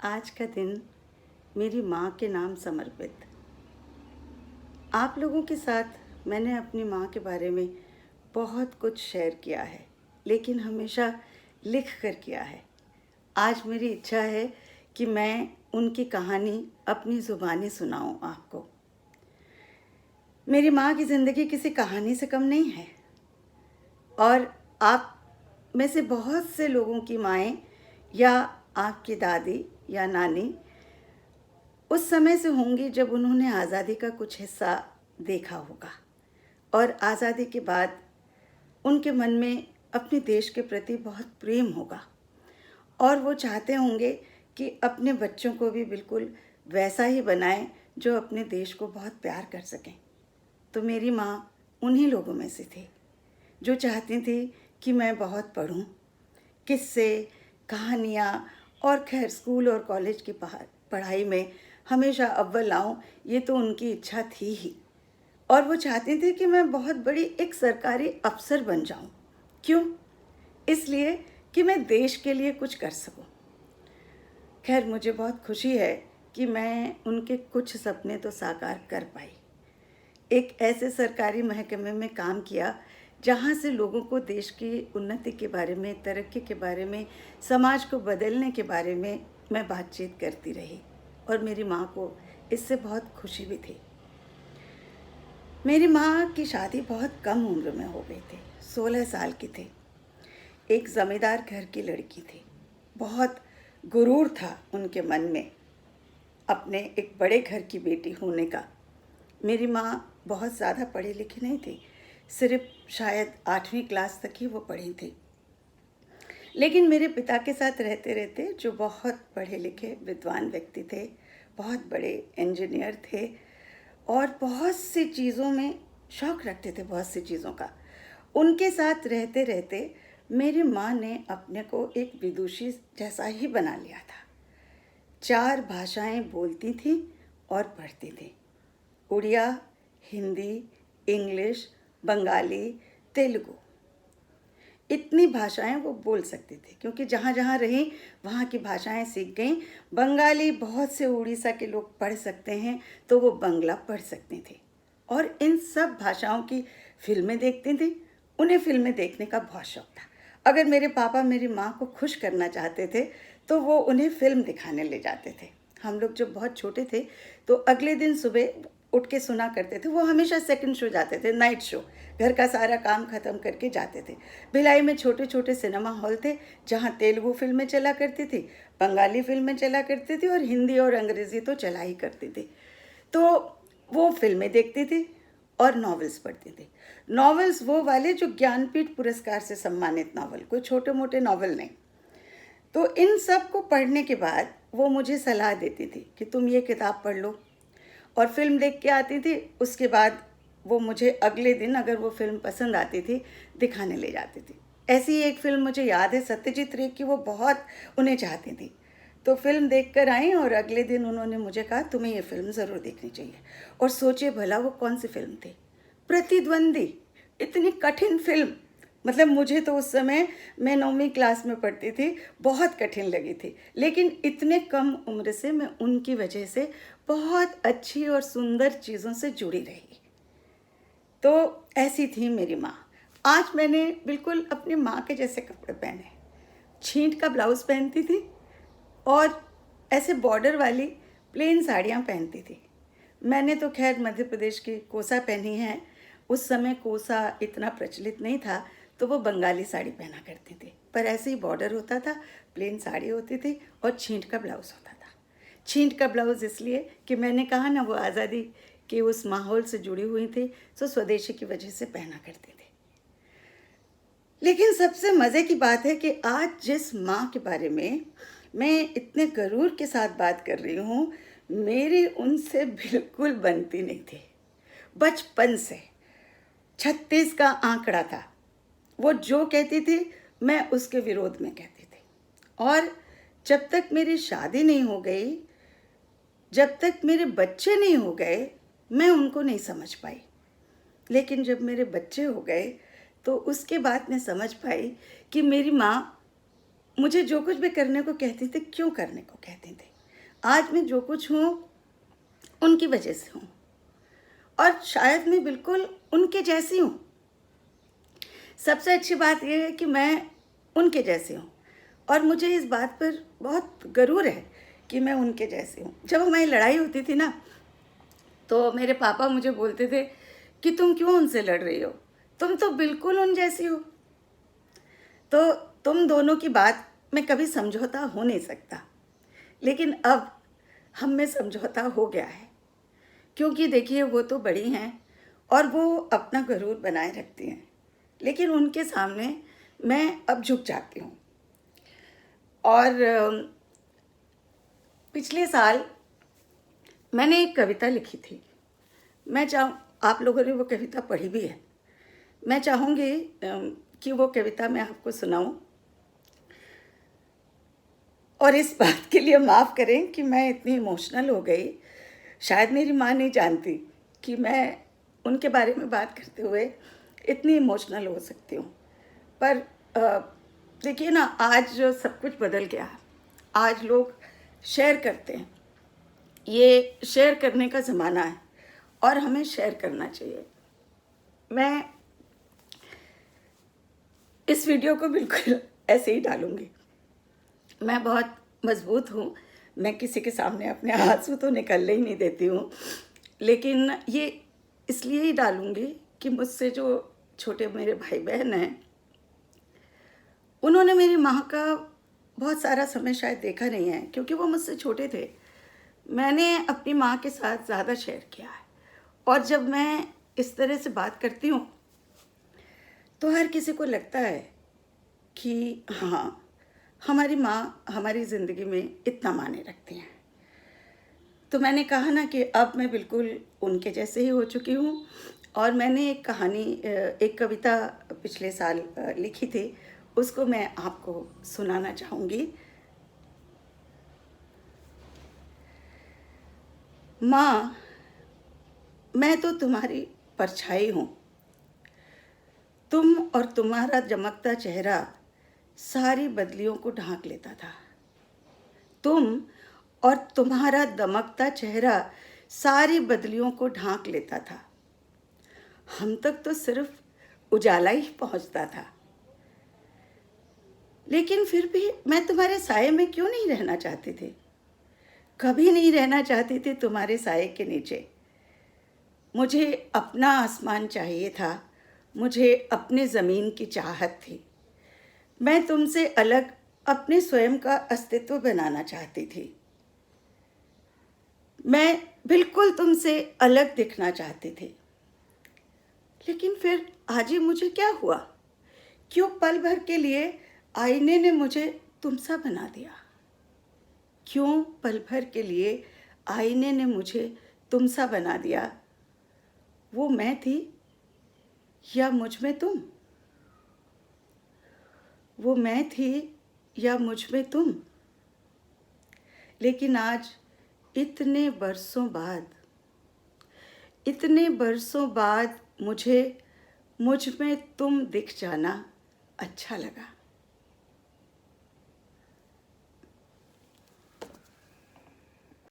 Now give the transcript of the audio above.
आज का दिन मेरी माँ के नाम समर्पित। आप लोगों के साथ मैंने अपनी माँ के बारे में बहुत कुछ शेयर किया है, लेकिन हमेशा लिख कर किया है। आज मेरी इच्छा है कि मैं उनकी कहानी अपनी ज़ुबानी सुनाऊं आपको। मेरी माँ की ज़िंदगी किसी कहानी से कम नहीं है और आप में से बहुत से लोगों की माएँ या आपकी दादी या नानी उस समय से होंगी जब उन्होंने आज़ादी का कुछ हिस्सा देखा होगा और आज़ादी के बाद उनके मन में अपने देश के प्रति बहुत प्रेम होगा और वो चाहते होंगे कि अपने बच्चों को भी बिल्कुल वैसा ही बनाएं जो अपने देश को बहुत प्यार कर सकें। तो मेरी माँ उन्हीं लोगों में से थी जो चाहती थी कि मैं बहुत पढ़ूं, किस्से, कहानियाँ और खैर स्कूल और कॉलेज की पढ़ाई में हमेशा अव्वल आऊँ, ये तो उनकी इच्छा थी ही। और वो चाहती थी कि मैं बहुत बड़ी एक सरकारी अफसर बन जाऊँ। क्यों? इसलिए कि मैं देश के लिए कुछ कर सकूँ। खैर मुझे बहुत खुशी है कि मैं उनके कुछ सपने तो साकार कर पाई। एक ऐसे सरकारी महकमे में काम किया जहाँ से लोगों को देश की उन्नति के बारे में, तरक्की के बारे में, समाज को बदलने के बारे में मैं बातचीत करती रही और मेरी माँ को इससे बहुत खुशी भी थी। मेरी माँ की शादी बहुत कम उम्र में हो गई थी, 16 साल की थी। एक ज़मींदार घर की लड़की थी। बहुत गुरूर था उनके मन में अपने एक बड़े घर की बेटी होने का। मेरी माँ बहुत ज़्यादा पढ़ी लिखी नहीं थी, सिर्फ शायद 8वीं क्लास तक ही वो पढ़ी थी। लेकिन मेरे पिता के साथ रहते रहते, जो बहुत पढ़े लिखे विद्वान व्यक्ति थे, बहुत बड़े इंजीनियर थे और बहुत सी चीज़ों में शौक़ रखते थे, बहुत सी चीज़ों का, उनके साथ रहते रहते मेरी माँ ने अपने को एक विदुषी जैसा ही बना लिया था। 4 भाषाएं बोलती थी और पढ़ती थी। उड़िया, हिंदी, इंग्लिश, बंगाली, तेलुगु, इतनी भाषाएं वो बोल सकती थी क्योंकि जहाँ जहाँ रही वहाँ की भाषाएं सीख गईं। बंगाली बहुत से उड़ीसा के लोग पढ़ सकते हैं तो वो बंगला पढ़ सकती थी और इन सब भाषाओं की फिल्में देखती थी। उन्हें फिल्में देखने का बहुत शौक था। अगर मेरे पापा मेरी माँ को खुश करना चाहते थे तो वो उन्हें फिल्म दिखाने ले जाते थे। हम लोग जब बहुत छोटे थे तो अगले दिन सुबह उठ के सुना करते थे। वो हमेशा सेकंड शो जाते थे, नाइट शो। घर का सारा काम ख़त्म करके जाते थे। भिलाई में छोटे छोटे सिनेमा हॉल थे जहाँ तेलुगु फिल्में चला करती थी, बंगाली फिल्में चला करती थी और हिंदी और अंग्रेज़ी तो चला ही करती थी। तो वो फिल्में देखती थी और नॉवेल्स पढ़ती थी। नॉवेल्स वो वाले जो ज्ञानपीठ पुरस्कार से सम्मानित नॉवल, कोई छोटे मोटे नॉवल नहीं। तो इन सब को पढ़ने के बाद वो मुझे सलाह देती थी कि तुम ये किताब पढ़ लो, और फिल्म देख के आती थी। उसके बाद वो मुझे अगले दिन अगर वो फिल्म पसंद आती थी दिखाने ले जाती थी। ऐसी एक फिल्म मुझे याद है, सत्यजीत रे की, वो बहुत उन्हें चाहती थी। तो फिल्म देख कर आई और अगले दिन उन्होंने मुझे कहा तुम्हें ये फिल्म ज़रूर देखनी चाहिए। और सोचिए भला वो कौन सी फिल्म थी? प्रतिद्वंदी। इतनी कठिन फिल्म, मतलब मुझे तो उस समय, मैं 9वीं क्लास में पढ़ती थी, बहुत कठिन लगी थी। लेकिन इतने कम उम्र से मैं उनकी वजह से बहुत अच्छी और सुंदर चीज़ों से जुड़ी रही। तो ऐसी थी मेरी माँ। आज मैंने बिल्कुल अपनी माँ के जैसे कपड़े पहने। छींट का ब्लाउज़ पहनती थी और ऐसे बॉर्डर वाली प्लेन साड़ियाँ पहनती थी। मैंने तो खैर मध्य प्रदेश की कोसा पहनी है। उस समय कोसा इतना प्रचलित नहीं था तो वो बंगाली साड़ी पहना करती थी, पर ऐसे ही बॉर्डर होता था, प्लेन साड़ी होती थी और छींट का ब्लाउज़ होता था। छींट का ब्लाउज़ इसलिए कि मैंने कहा ना, वो आज़ादी के उस माहौल से जुड़ी हुई थी, तो स्वदेशी की वजह से पहना करती थी। लेकिन सबसे मज़े की बात है कि आज जिस माँ के बारे में मैं इतने गरूर के साथ बात कर रही हूँ, मेरी उनसे बिल्कुल बनती नहीं थी। बचपन से 36 का आंकड़ा था। वो जो कहती थी मैं उसके विरोध में कहती थी। और जब तक मेरी शादी नहीं हो गई, जब तक मेरे बच्चे नहीं हो गए, मैं उनको नहीं समझ पाई। लेकिन जब मेरे बच्चे हो गए तो उसके बाद मैं समझ पाई कि मेरी माँ मुझे जो कुछ भी करने को कहती थी, क्यों करने को कहती थी। आज मैं जो कुछ हूँ उनकी वजह से हूँ, और शायद मैं बिल्कुल उनके जैसी हूँ। सबसे अच्छी बात यह है कि मैं उनके जैसी हूँ, और मुझे इस बात पर बहुत गर्व है कि मैं उनके जैसी हूँ। जब हमारी लड़ाई होती थी ना, तो मेरे पापा मुझे बोलते थे कि तुम क्यों उनसे लड़ रही हो, तुम तो बिल्कुल उन जैसी हो। तो तुम दोनों की बात में कभी समझौता हो नहीं सकता, लेकिन अब हम में समझौता हो गया है, क्योंकि देखिए वो तो बड़ी हैं और वो अपना गरूर बनाए रखती हैं, लेकिन उनके सामने मैं अब झुक जाती हूँ। और पिछले साल मैंने एक कविता लिखी थी। आप लोगों ने वो कविता पढ़ी भी है। मैं चाहूँगी कि वो कविता मैं आपको सुनाऊं, और इस बात के लिए माफ़ करें कि मैं इतनी इमोशनल हो गई। शायद मेरी माँ नहीं जानती कि मैं उनके बारे में बात करते हुए इतनी इमोशनल हो सकती हूँ। पर देखिए ना, आज सब कुछ बदल गया है। आज लोग शेयर करते हैं, ये शेयर करने का ज़माना है और हमें शेयर करना चाहिए। मैं इस वीडियो को बिल्कुल ऐसे ही डालूँगी। मैं बहुत मज़बूत हूँ, मैं किसी के सामने अपने आंसू तो निकलने ही नहीं देती हूँ, लेकिन ये इसलिए ही डालूँगी कि मुझसे जो छोटे मेरे भाई बहन हैं, उन्होंने मेरी माँ का बहुत सारा समय शायद देखा नहीं है, क्योंकि वो मुझसे छोटे थे। मैंने अपनी माँ के साथ ज़्यादा शेयर किया है, और जब मैं इस तरह से बात करती हूँ तो हर किसी को लगता है कि हाँ, हमारी माँ हमारी ज़िंदगी में इतना मायने रखती हैं। तो मैंने कहा ना कि अब मैं बिल्कुल उनके जैसे ही हो चुकी हूँ, और मैंने एक कविता पिछले साल लिखी थी, उसको मैं आपको सुनाना चाहूँगी। माँ, मैं तो तुम्हारी परछाई हूँ, तुम और तुम्हारा चमकता चेहरा सारी बदलियों को ढांक लेता था। तुम और तुम्हारा दमकता चेहरा सारी बदलियों को ढांक लेता था। हम तक तो सिर्फ उजाला ही पहुंचता था, लेकिन फिर भी मैं तुम्हारे साये में क्यों नहीं रहना चाहती थी। कभी नहीं रहना चाहती थी तुम्हारे साये के नीचे। मुझे अपना आसमान चाहिए था, मुझे अपने ज़मीन की चाहत थी। मैं तुमसे अलग अपने स्वयं का अस्तित्व बनाना चाहती थी। मैं बिल्कुल तुमसे अलग दिखना चाहती थी, लेकिन फिर आज ही मुझे क्या हुआ? क्यों पल भर के लिए आईने ने मुझे तुमसा बना दिया? क्यों पल भर के लिए आईने ने मुझे तुमसा बना दिया? वो मैं थी या मुझ में तुम? वो मैं थी या मुझ में तुम? लेकिन आज इतने बरसों बाद मुझे मुझ में तुम दिख जाना अच्छा लगा।